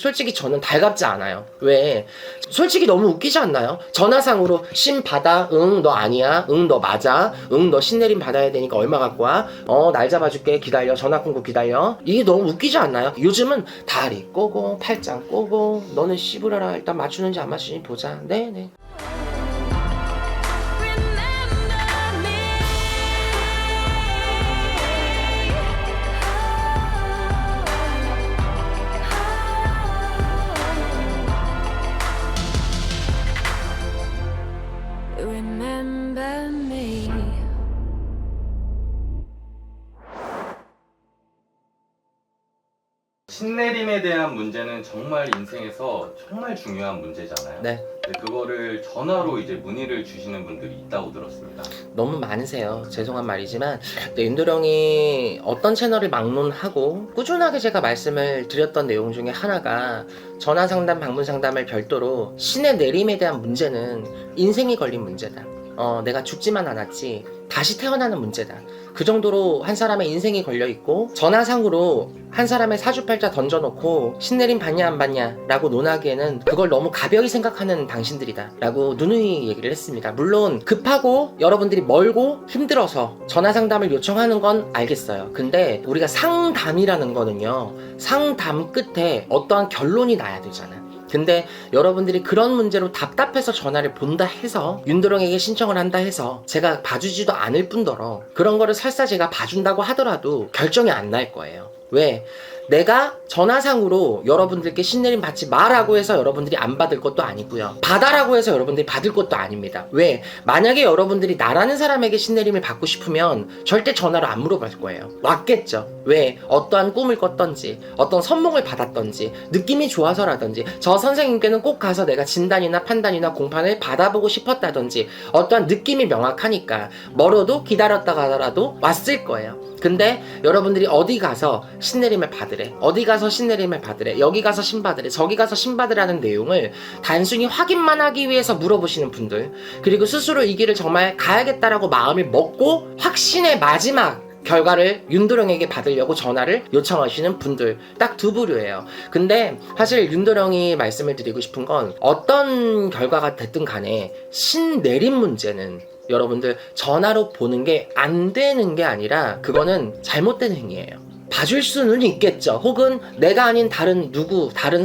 솔직히 저는 달갑지 않아요. 왜? 솔직히 너무 웃기지 않나요? 전화상으로 신 받아, 응 너 아니야, 응 너 맞아, 응 너 신내림 받아야 되니까 얼마 갖고 와, 날 잡아줄게, 기다려, 전화 끊고 기다려. 이게 너무 웃기지 않나요? 요즘은 다리 꼬고 팔짱 꼬고 너는 씹으려라, 일단 맞추는지 안 맞추는지 보자. 네네. Remember me. 신내림에 대한 문제는 정말 인생에서 정말 중요한 문제잖아요. 네. 근데 그거를 전화로 이제 문의를 주시는 분들이 있다고 들었습니다. 너무 많으세요. 죄송한 말이지만 윤도령이 어떤 채널을 막론하고 꾸준하게 제가 말씀을 드렸던 내용 중에 하나가 전화상담, 방문상담을 별도로 신의 내림에 대한 문제는 인생이 걸린 문제다. 내가 죽지만 않았지 다시 태어나는 문제다. 그 정도로 한 사람의 인생이 걸려있고, 전화상으로 한 사람의 사주팔자 던져놓고 신내림 받냐 안 받냐 라고 논하기에는 그걸 너무 가벼이 생각하는 당신들이다 라고 누누이 얘기를 했습니다. 물론 급하고 여러분들이 멀고 힘들어서 전화상담을 요청하는 건 알겠어요. 근데 우리가 상담이라는 거는요, 상담 끝에 어떠한 결론이 나야 되잖아요. 근데 여러분들이 그런 문제로 답답해서 전화를 본다 해서 윤도령에게 신청을 한다 해서 제가 봐주지도 않을 뿐더러 그런 거를 설사 제가 봐준다고 하더라도 결정이 안 날 거예요. 왜? 내가 전화상으로 여러분들께 신내림 받지 마라고 해서 여러분들이 안 받을 것도 아니고요, 받아라고 해서 여러분들이 받을 것도 아닙니다. 왜? 만약에 여러분들이 나라는 사람에게 신내림을 받고 싶으면 절대 전화로 안 물어볼 거예요. 왔겠죠. 왜? 어떠한 꿈을 꿨던지, 어떤 선몽을 받았던지, 느낌이 좋아서라든지, 저 선생님께는 꼭 가서 내가 진단이나 판단이나 공판을 받아보고 싶었다든지, 어떠한 느낌이 명확하니까 멀어도 기다렸다가 하더라도 왔을 거예요. 근데 여러분들이 어디 가서 신내림을 받으래, 어디 가서 신내림을 받으래, 여기 가서 신 받으래, 저기 가서 신 받으라는 내용을 단순히 확인만 하기 위해서 물어보시는 분들, 그리고 스스로 이 길을 정말 가야겠다라고 마음을 먹고 확신의 마지막 결과를 윤도령에게 받으려고 전화를 요청하시는 분들, 딱 두 부류예요. 근데 사실 윤도령이 말씀을 드리고 싶은 건, 어떤 결과가 됐든 간에 신내림 문제는 여러분들 전화로 보는 게 안 되는 게 아니라 그거는 잘못된 행위예요. 봐줄 수는 있겠죠. 혹은 내가 아닌 다른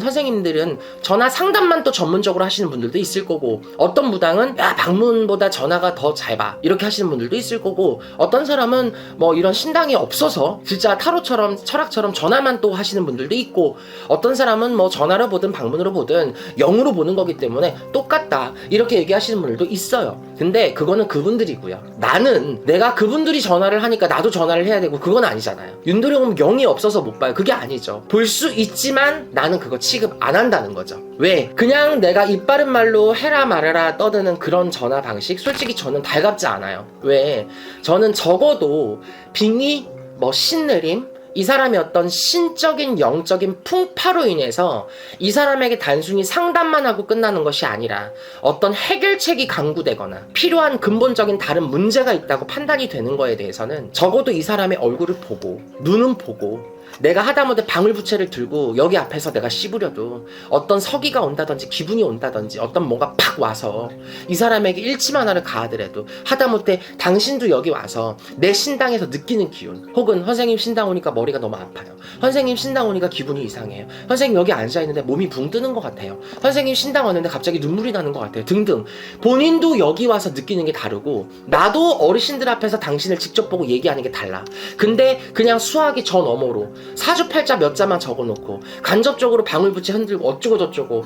선생님들은 전화 상담만 또 전문적으로 하시는 분들도 있을 거고, 어떤 무당은 야 방문보다 전화가 더 잘 봐 이렇게 하시는 분들도 있을 거고, 어떤 사람은 뭐 이런 신당이 없어서 진짜 타로처럼 철학처럼 전화만 또 하시는 분들도 있고, 어떤 사람은 뭐 전화로 보든 방문으로 보든 영으로 보는 거기 때문에 똑같다 이렇게 얘기하시는 분들도 있어요. 근데 그거는 그분들이고요. 나는 내가 그분들이 전화를 하니까 나도 전화를 해야 되고, 그건 아니잖아요. 윤도령은 영이 없어서 못 봐요. 그게 아니죠. 볼 수 있지만 나는 그거 취급 안 한다는 거죠. 왜? 그냥 내가 입 바른 말로 해라 말해라 떠드는 그런 전화 방식, 솔직히 저는 달갑지 않아요. 왜? 저는 적어도 빙의, 신내림, 이 사람의 어떤 신적인 영적인 풍파로 인해서 이 사람에게 단순히 상담만 하고 끝나는 것이 아니라 어떤 해결책이 강구되거나 필요한 근본적인 다른 문제가 있다고 판단이 되는 거에 대해서는 적어도 이 사람의 얼굴을 보고, 눈은 보고, 내가 하다못해 방울부채를 들고 여기 앞에서 내가 씹으려도 어떤 서기가 온다든지 기분이 온다든지 어떤 뭔가 팍 와서 이 사람에게 일침 하나를 가하더라도, 하다못해 당신도 여기 와서 내 신당에서 느끼는 기운, 혹은 선생님 신당 오니까 머리가 너무 아파요, 선생님 신당 오니까 기분이 이상해요, 선생님 여기 앉아있는데 몸이 붕 뜨는 것 같아요, 선생님 신당 왔는데 갑자기 눈물이 나는 것 같아요 등등, 본인도 여기 와서 느끼는 게 다르고, 나도 어르신들 앞에서 당신을 직접 보고 얘기하는 게 달라. 근데 그냥 수학이 저 너머로 사주팔자 몇 자만 적어놓고 간접적으로 방울부채 흔들고 어쩌고 저쩌고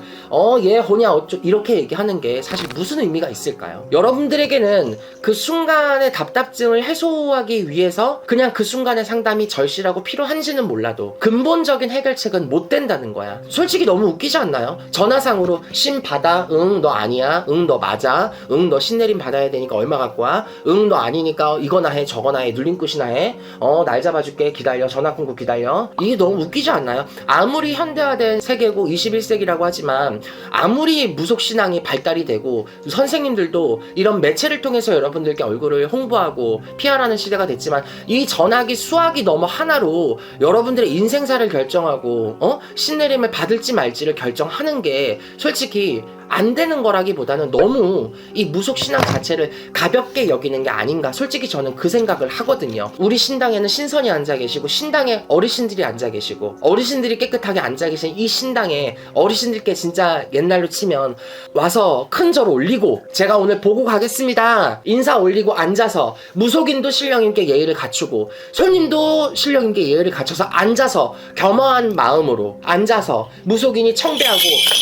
얘 호냐 어쩌고 이렇게 얘기하는 게 사실 무슨 의미가 있을까요? 여러분들에게는 그 순간의 답답증을 해소하기 위해서 그냥 그 순간의 상담이 절실하고 필요한지는 몰라도 근본적인 해결책은 못 된다는 거야. 솔직히 너무 웃기지 않나요? 전화상으로 신 받아, 응 너 아니야, 응 너 맞아, 응 너 신내림 받아야 되니까 얼마 갖고 와, 응 너 아니니까 이거나 해 저거나 해 눌림굿이나 해, 날 잡아줄게 기다려, 전화 끊고 기다려, 말이에요. 이게 너무 웃기지 않나요? 아무리 현대화된 세계고 21세기라고 하지만 아무리 무속신앙이 발달이 되고 선생님들도 이런 매체를 통해서 여러분들께 얼굴을 홍보하고 PR하는 시대가 됐지만 이 전화기 수화기 너머 하나로 여러분들의 인생사를 결정하고 신내림을 받을지 말지를 결정하는 게 솔직히 안 되는 거라기보다는 너무 이 무속 신앙 자체를 가볍게 여기는 게 아닌가, 솔직히 저는 그 생각을 하거든요. 우리 신당에는 신선이 앉아 계시고 신당에 어르신들이 앉아 계시고 어르신들이 깨끗하게 앉아 계신 이 신당에 어르신들께 진짜 옛날로 치면 와서 큰 절 올리고 제가 오늘 보고 가겠습니다 인사 올리고 앉아서 무속인도 신령님께 예의를 갖추고 손님도 신령님께 예의를 갖춰서 앉아서 겸허한 마음으로 앉아서 무속인이 청배하고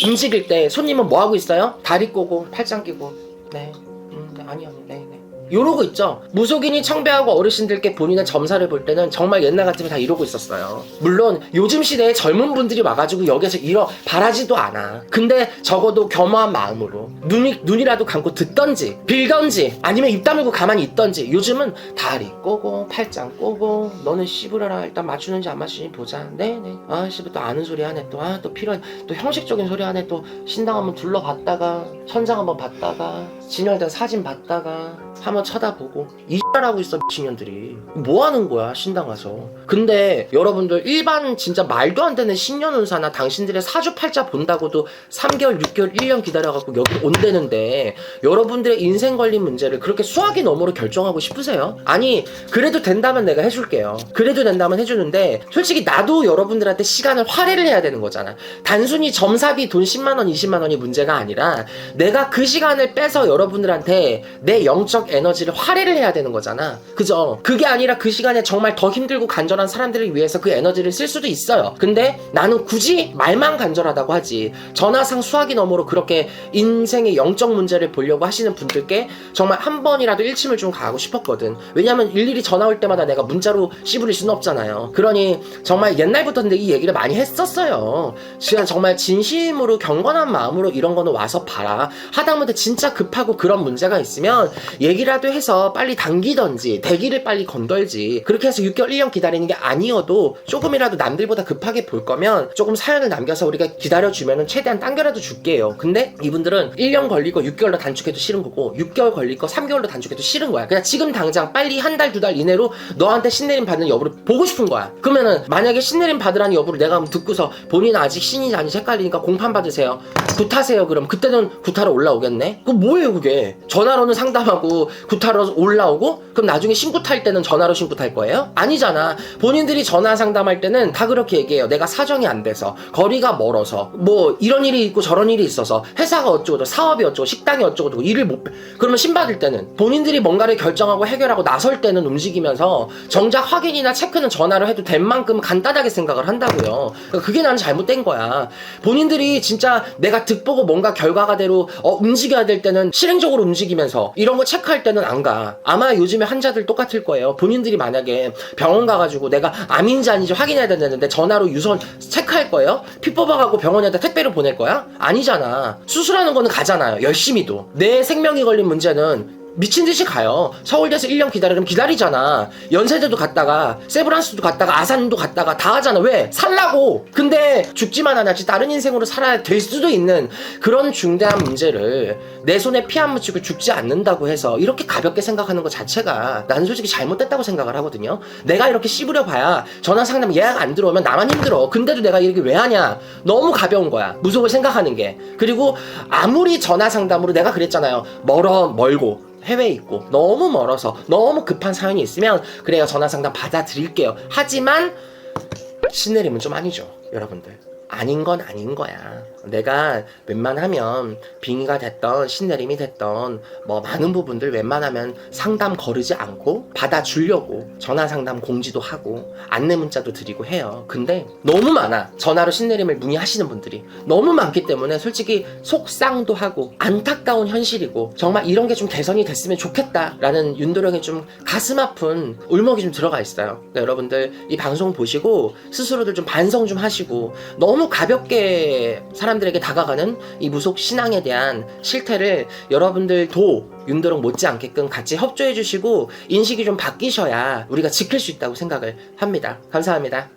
움직일 때 손님은 뭐하고 있어요? 다리 꼬고 팔짱 끼고 네, 아니요, 네. 이러고 있죠. 무속인이 청배하고 어르신들께 본인의 점사를 볼 때는 정말 옛날 같으면 다 이러고 있었어요. 물론 요즘 시대에 젊은 분들이 와가지고 여기서 바라지도 않아. 근데 적어도 겸허한 마음으로 눈이라도 감고 듣던지 빌던지 아니면 입 다물고 가만히 있던지. 요즘은 다리 꼬고 팔짱 꼬고 너는 씹으려라 일단 맞추는지 안 맞추는지 보자. 네네. 아 씨발 또 아는 소리 하네 또 필요한 또 형식적인 소리 하네 또 신당 한번 둘러봤다가 천장 한번 봤다가 진열된 사진 봤다가 한번 쳐다보고 이하고 있어 미친년들이 뭐 하는 거야 신당 가서. 근데 여러분들 일반 진짜 말도 안 되는 신년운사나 당신들의 사주팔자 본다고도 3개월 6개월 1년 기다려갖고 여기 온대는데 여러분들의 인생 걸린 문제를 그렇게 수학이 너머로 결정하고 싶으세요? 아니 그래도 된다면 내가 해줄게요. 그래도 된다면 해주는데 솔직히 나도 여러분들한테 시간을 할애를 해야 되는 거잖아. 단순히 점사비 돈 10만원 20만원이 문제가 아니라 내가 그 시간을 빼서 여러분들한테 내 영적 에너지를 할애를 해야 되는 거잖아. 그죠? 그게 아니라 그 시간에 정말 더 힘들고 간절한 사람들을 위해서 그 에너지를 쓸 수도 있어요. 근데 나는 굳이 말만 간절하다고 하지 전화상 수화기 너머로 그렇게 인생의 영적 문제를 보려고 하시는 분들께 정말 한 번이라도 일침을 좀 가하고 싶었거든. 왜냐면 일일이 전화 올 때마다 내가 문자로 씨부릴 수는 없잖아요. 그러니 정말 옛날부터 근데 이 얘기를 많이 했었어요. 지금 정말 진심으로 경건한 마음으로 이런 거는 와서 봐라. 하다못해 진짜 급하고 그런 문제가 있으면 얘기라도 해서 빨리 당기던지 대기를 빨리 건덜지. 그렇게 해서 6개월 1년 기다리는 게 아니어도 조금이라도 남들보다 급하게 볼 거면 조금 사연을 남겨서 우리가 기다려주면 최대한 당겨라도 줄게요. 근데 이분들은 1년 걸리고 6개월로 단축해도 싫은 거고 6개월 걸리고 3개월로 단축해도 싫은 거야. 그냥 지금 당장 빨리 한 달, 두 달 이내로 너한테 신내림 받는 여부를 보고 싶은 거야. 그러면은 만약에 신내림 받으라는 여부를 내가 듣고서 본인은 아직 신인지 아닌지 헷갈리니까 공판 받으세요. 굿하세요. 그럼 그때는 굿하러 올라오겠네? 그럼 뭐예요 그게? 전화로는 상담하고 굿하러 올라오고 그럼 나중에 신굿할 때는 전화로 신굿할 거예요? 아니잖아. 본인들이 전화 상담할 때는 다 그렇게 얘기해요. 내가 사정이 안 돼서 거리가 멀어서 뭐 이런 일이 있고 저런 일이 있어서 회사가 어쩌고 사업이 어쩌고 식당이 어쩌고 일을 못 그러면 신받을 때는 본인들이 뭔가를 결정하고 해결하고 나설 때는 움직이면서 정작 확인이나 체크는 전화로 해도 된 만큼 간단하게 생각을 한다고요. 그러니까 그게 나는 잘못된 거야. 본인들이 진짜 내가 득보고 뭔가 결과가대로 움직여야 될 때는 실행적으로 움직이면서 이런 거 체크할 때는 안 가. 아마 요즘에 환자들 똑같을 거예요. 본인들이 만약에 병원 가가지고 내가 암인지 아닌지 확인해야 된다는데 전화로 유선 체크할 거예요? 피 뽑아가고 병원에다 택배로 보낼 거야? 아니잖아. 수술하는 거는 가잖아요. 열심히도. 내 생명이 걸린 문제는 미친듯이 가요. 서울대에서 1년 기다리면 기다리잖아. 연세대도 갔다가 세브란스도 갔다가 아산도 갔다가 다 하잖아. 왜? 살라고. 근데 죽지만 않았지 다른 인생으로 살아야 될 수도 있는 그런 중대한 문제를 내 손에 피 안 묻히고 죽지 않는다고 해서 이렇게 가볍게 생각하는 것 자체가 나는 솔직히 잘못됐다고 생각을 하거든요. 내가 이렇게 씹으려 봐야 전화 상담 예약 안 들어오면 나만 힘들어. 근데도 내가 이렇게 왜 하냐. 너무 가벼운 거야. 무속을 생각하는 게. 그리고 아무리 전화 상담으로 내가 그랬잖아요. 멀고 해외에 있고 너무 멀어서 너무 급한 사연이 있으면 그래요 전화 상담 받아드릴게요. 하지만 신내림은 좀 아니죠 여러분들. 아닌 건 아닌 거야. 내가 웬만하면 빙의가 됐던 신내림이 됐던 뭐 많은 부분들 웬만하면 상담 거르지 않고 받아주려고 전화 상담 공지도 하고 안내 문자도 드리고 해요. 근데 너무 많아. 전화로 신내림을 문의하시는 분들이 너무 많기 때문에 솔직히 속상도 하고 안타까운 현실이고 정말 이런 게 좀 개선이 됐으면 좋겠다라는 윤도령의 좀 가슴 아픈 울먹이 좀 들어가 있어요. 그러니까 여러분들 이 방송 보시고 스스로들 좀 반성 좀 하시고 너무 가볍게 사람들에게 다가가는 이 무속 신앙에 대한 실태를 여러분들도 윤도령 못지않게끔 같이 협조해 주시고 인식이 좀 바뀌셔야 우리가 지킬 수 있다고 생각을 합니다. 감사합니다.